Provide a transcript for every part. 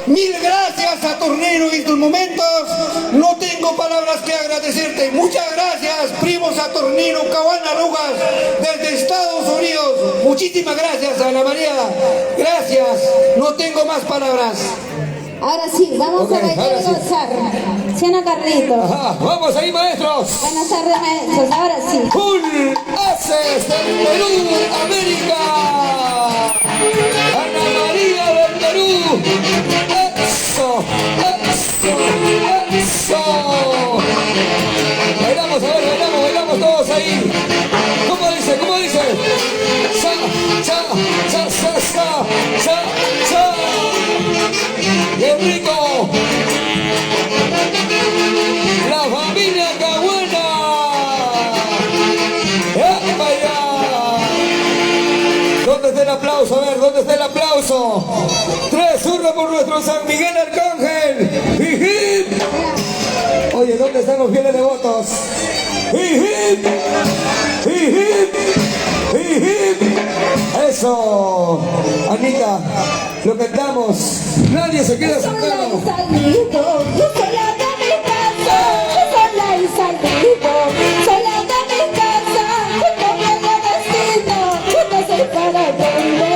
Mil gracias, Saturnino, en estos momentos no tengo palabras que agradecerte. Muchas gracias, primo Saturnino Cabana Rugas, desde Estados Unidos. Muchísimas gracias, Ana María. Gracias, no tengo más palabras. Ahora sí, vamos a bailar y gozar. Siena Carlitos. Ajá, vamos ahí, maestros. Buenas tardes, maestros. Ahora sí. Full Haces del Perú, América. Ana María del Perú. Eso, eso, eso. Bailamos, a ver, bailamos todos ahí. ¿Cómo dice? ¿Cómo dice? Sa, sa, sa, sa, sa, sa, sa. ¡Qué rico! La familia Caguana. ¡Epa ya! ¿Dónde está el aplauso? A ver, ¿dónde está el aplauso? 3-1 por nuestro San Miguel Arcángel. ¡Hip! Oye, ¿dónde están los fieles devotos? ¡Hip! ¡Hip! ¡Hip! ¡Eso! Anita, lo cantamos. Nadie se queda sin Sola y salito, yo sola de mi casa. Sola y salito, sola de mi casa. Como el destino, yo no sé para dónde.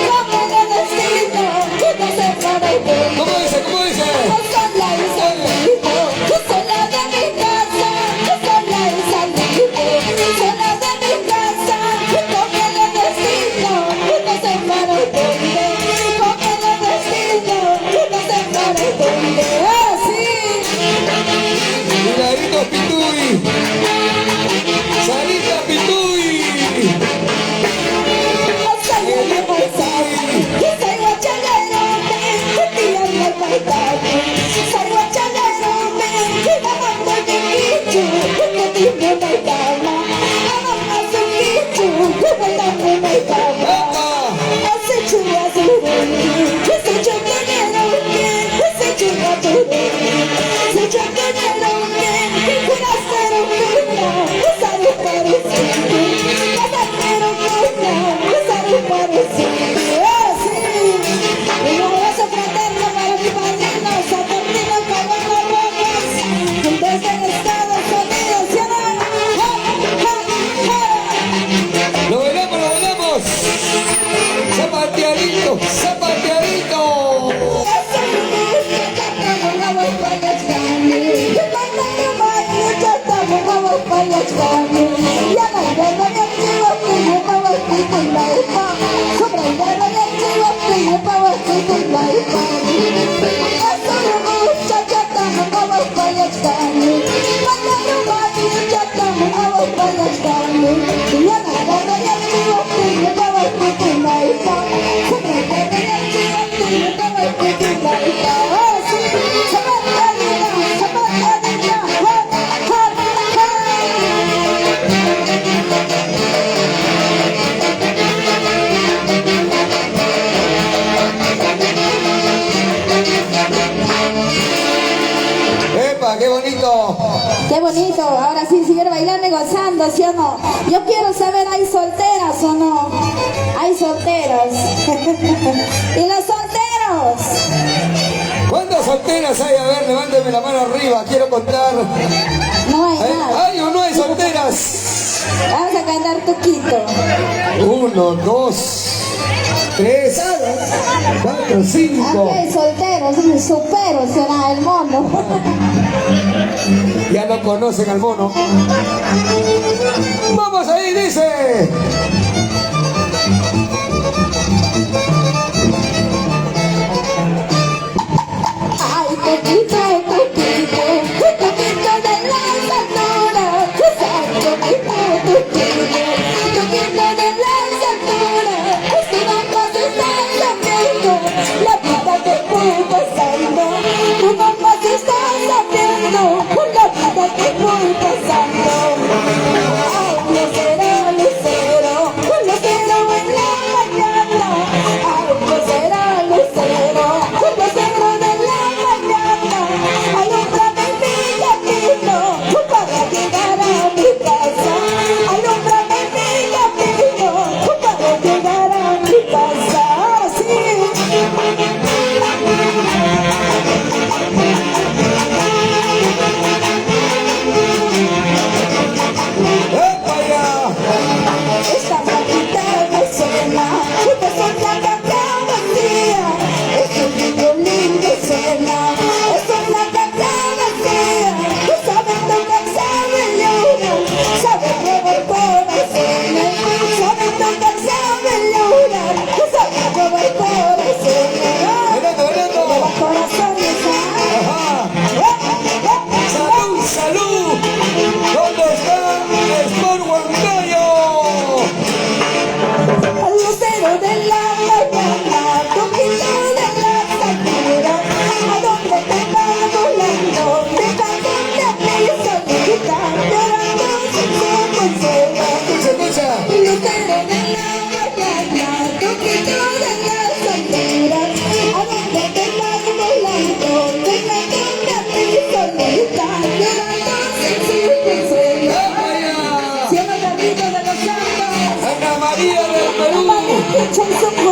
Como el destino, yo no sé para dónde. ¿Cómo dice? ¿Cómo dice? Sola y salito, yo sola de mi casa. Sola y salito, sola de mi casa. Como el destino, yo no sé para dónde. Como el destino, yo no sé para dónde. Así. Milagritos Pituy. Sarita Pituy. Lo bailamos. Zapateadito, zapateadito. ¡Epa, qué bonito! Qué bonito, ahora sí, seguir bailando y gozando, ¿sí o no? Yo quiero saber, ¿hay solteras o no? Hay solteros. ¿Y los solteros? ¿Cuántas solteras hay? A ver, levánteme la mano arriba, quiero contar. No hay nada. ¿Hay o no hay solteras? Vamos a cantar tuquito. 1, 2, 3, 4, 5. Aquí hay solteros, superos será el mono. Ya no conocen al mono. ¡Vamos ahí, dice! Ay, tuquito, tuquito, tuquito de las alturas. Tuquito, tuquito de las alturas. Tu mamá se está lamiendo, la vida te fue pasando. Tu mamá se está lamiendo, la vida te fue pasando. Ay, lucero, lucero.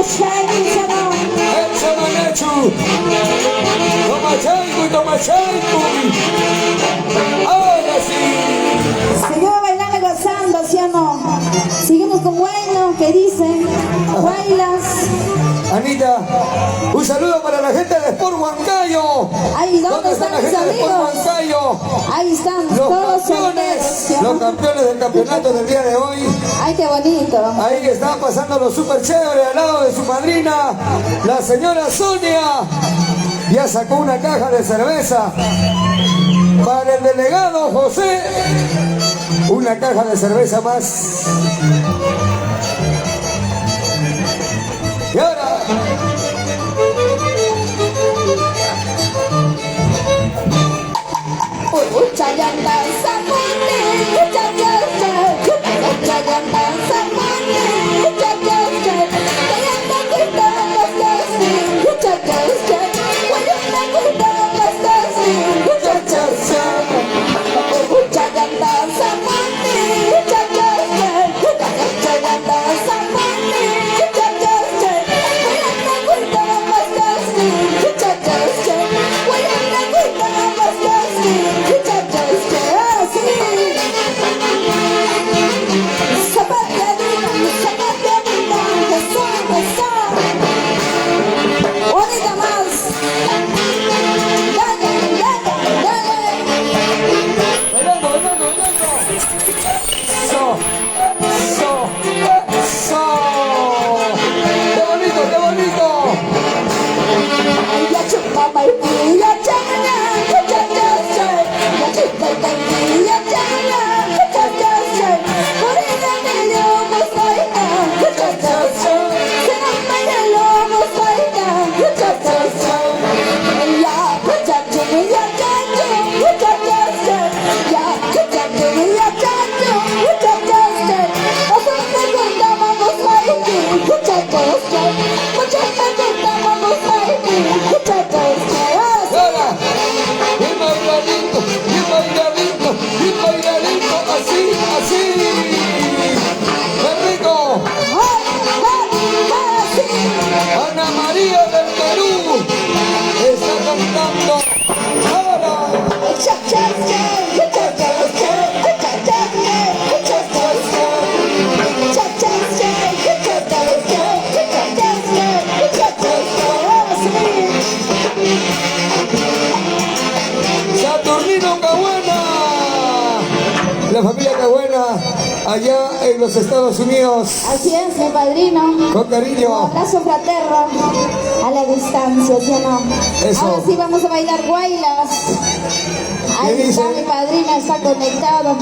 shiny, no. Echa Manachu. Toma chaiku. Ahora sí. Seguimos bailando y gozando, ¿sí o no? Seguimos con Guayno, que dicen, bailas. Anita, un saludo para la gente de Sport Huancayo. Ahí, ¿dónde están la mis gente de Sport amigos? Huancayo? Ahí están, Los todos campeones, solteros, ¿sí o los no? campeones del campeonato del día de hoy. Ay, qué bonito. Ahí está pasando lo súper chévere al lado de su madrina, la señora Sonia. Ya sacó una caja de cerveza. Para el delegado José, una caja de cerveza más. Y ahora, Chayanda, Samone, Chayanda, Chayanda, Samone, Chayanda, Bonita más. ¡Qué bonito! Así. ¡Qué rico! Ana María del Perú está cantando. Ahora. Saturnino Cahuena. La familia Cahuena allá en los Estados Unidos. Así es, mi padrino. Con cariño. Un abrazo fraterno a la distancia, ¿sí o no? Eso. Ahora sí vamos a bailar guaylas. Ahí ¿Qué está dice? mi padrino, está conectado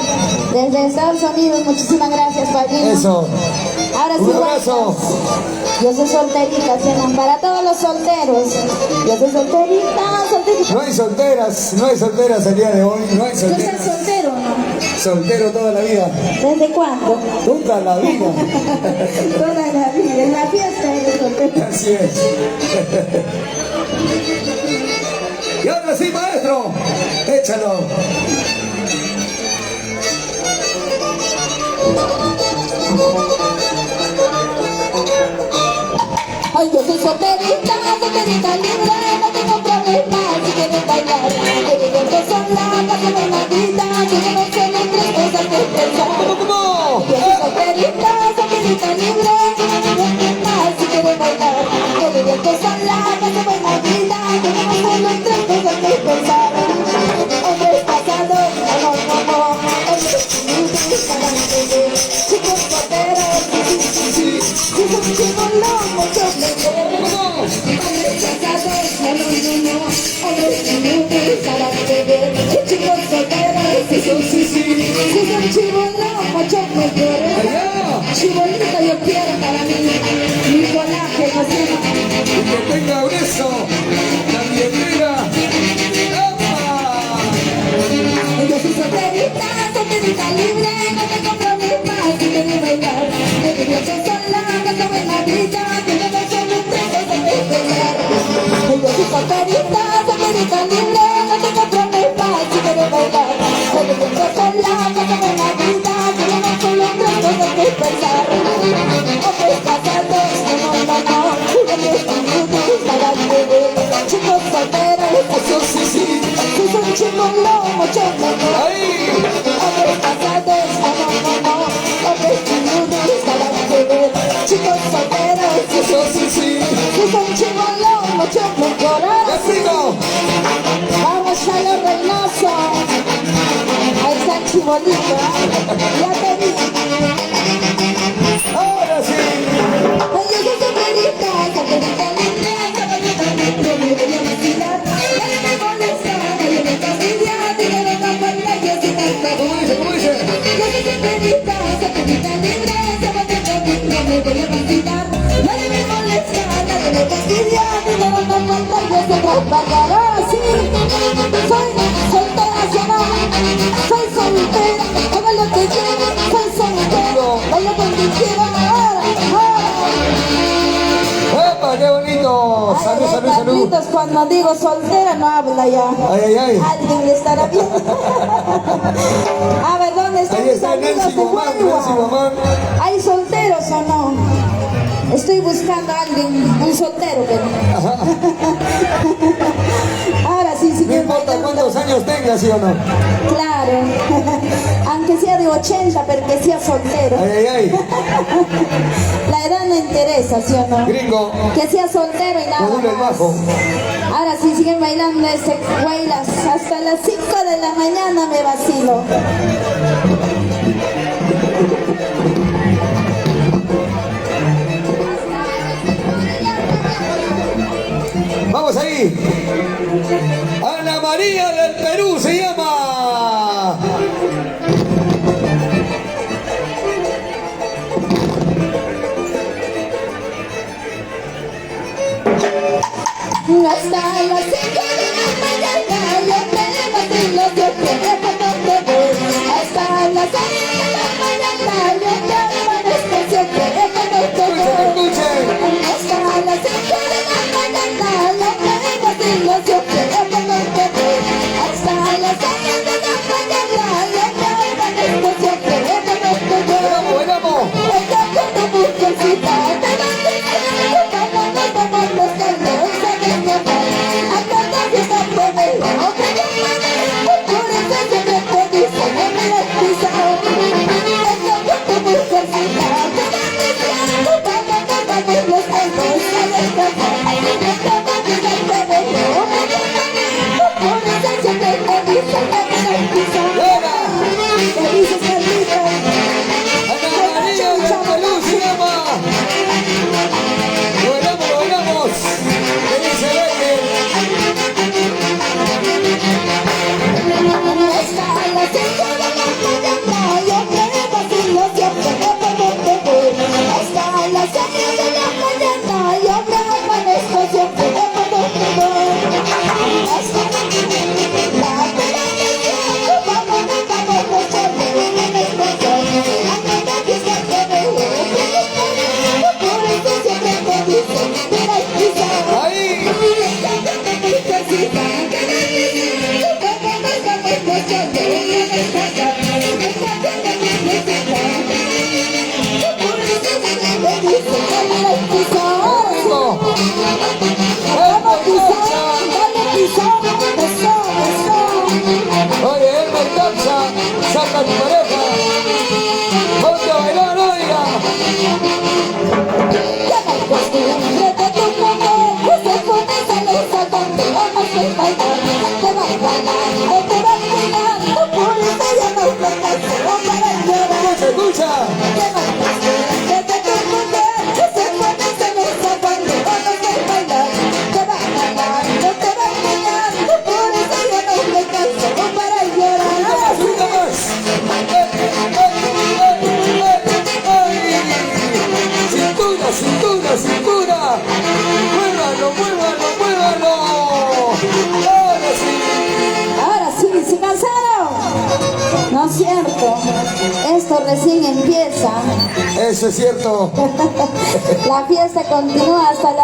desde Estados Unidos. Muchísimas gracias, padrino. Eso. Ahora sí, Un abrazo. guaylas. Yo soy solterita, ¿sí o no? Para todos los solteros. Yo soy solterita, solterita. No hay solteras el día de hoy. No hay ¿Tú estás solteras. soltero o no? Soltero toda la vida. ¿Desde cuándo? Toda la vida. Toda la vida. En la fiesta eres soltero. Así es. Y ahora sí, maestro. Échalo. Ay, yo soy solterita, solterita libre, no tengo problemas si quieres bailar. Me divierto sola, paso la vida, si yo no sé las tres cosas que pensar. ¿Cómo? Yo soy solterita, solterita libre, no tengo problemas si quieres bailar. Me divierto sola, paso la vida, si yo no sé las tres cosas que pensar. Hombres casados, no, hombres humildes, para entender. Chicos solteros, sí, son chicos locos, yo me ¿Cómo? hombres casados, no, hombres humildes para beber, chicos solteros, sí, son chivos locos, yo me quiero, Allá. chibolito yo quiero para mí, mi colágeno, sí. Y que tenga grueso. La billetera. ¡Epa! Yo soy solterita libre, no tengo problemas si quieres bailar, me divierto sola, cuando en la vida, que yo no soy un tres cosas que pensar. Yo soy solterita libre, no tengo problemas si quieres bailar, me divierto sola, cuando en la vida, que yo no soy un tres cosas que pensar. Hombres casados, no, solito, ya te vi. Ahora sí. Oye, yo soy solterita, linda, sabadita, me voy a vacilar. Nadie me molesta, nadie me fastidia, digo de la cuenta que si tanto. ¿Cómo dice? Yo soy solterita, linda, sabadita, me voy a vacilar. Nadie me molesta, nadie me fastidia, digo de la cuenta que se traspasará. Sí, soy soltera, soy soltera, hago lo que quiero, soy soltera, bailo donde quiero, ahora. ¡Epa, qué bonito! Salud, Ay, salud, salud. Carlitos, cuando digo soltera no habla ya. Ay, ay, ay. Alguien le estará viendo. A ver, ¿dónde están Ahí mis está amigos Nancy de Guamán, Huelva? Nancy Guamán. ¿Hay solteros o no? Estoy buscando a alguien, un soltero, pero... Ahora sí, sí No que importa cuántos años tengas, ¿sí o no? Claro. Aunque sea de 80, pero que sea soltero. Ay, ay, ay. La edad no interesa, ¿sí o no? Gringo, Que sea soltero y nada modula el más. bajo. Ahora sí siguen bailando este huaylas. Hasta las 5 de la mañana me vacilo. Vamos ahí. Ana María del Perú se llama. Hasta las 5 de la mañana yo me vacilo, yo quiero cuando te voy. Hasta las 6 de la mañana yo te amanezco, yo quiero cuando te Escuchen, voy. escuchen. Hasta las 5 de la mañana yo me vacilo, yo quiero cuando te voy. Hasta las 6 de la mañana yo te amanezco, yo quiero cuando te voy. Bailamos, bailamos. Ella con tu mujercita te va a decir, vamos los caldos, sabes que acá nadie está promedio, que yo por eso siempre te dice, no me la pisado. Ella con tu mujercita te va a decir, vamos los caldos, sabes que acá nadie está promedio, por eso siempre te dice, no me la pisado. ¿Qué dices, Carlita? Ana María del Perú se llama. Lo bailamos, lo bailamos. ¿Qué dice Becker? Hasta las 5 de la mañana yo me vacilo, siempre cuando te voy. Hasta las 6 de la mañana yo me amanezco, siempre cuando te voy. Hasta la pena del cielo, vamos, en el corazón. Acá nadie se atreve, por eso siempre te dicen, mira y quizá. Ahí. Rico. Oye, él me cansa. Saca a tu pareja. Ponte a bailar, oiga. Escucha, escucha. Subida más. Cintura, cintura, cintura. Muévalo, muévalo, muévalo. Ahora sí. Ahora sí, ¿se cansaron? No es cierto, esto recién empieza. Eso es cierto. La fiesta continúa hasta la...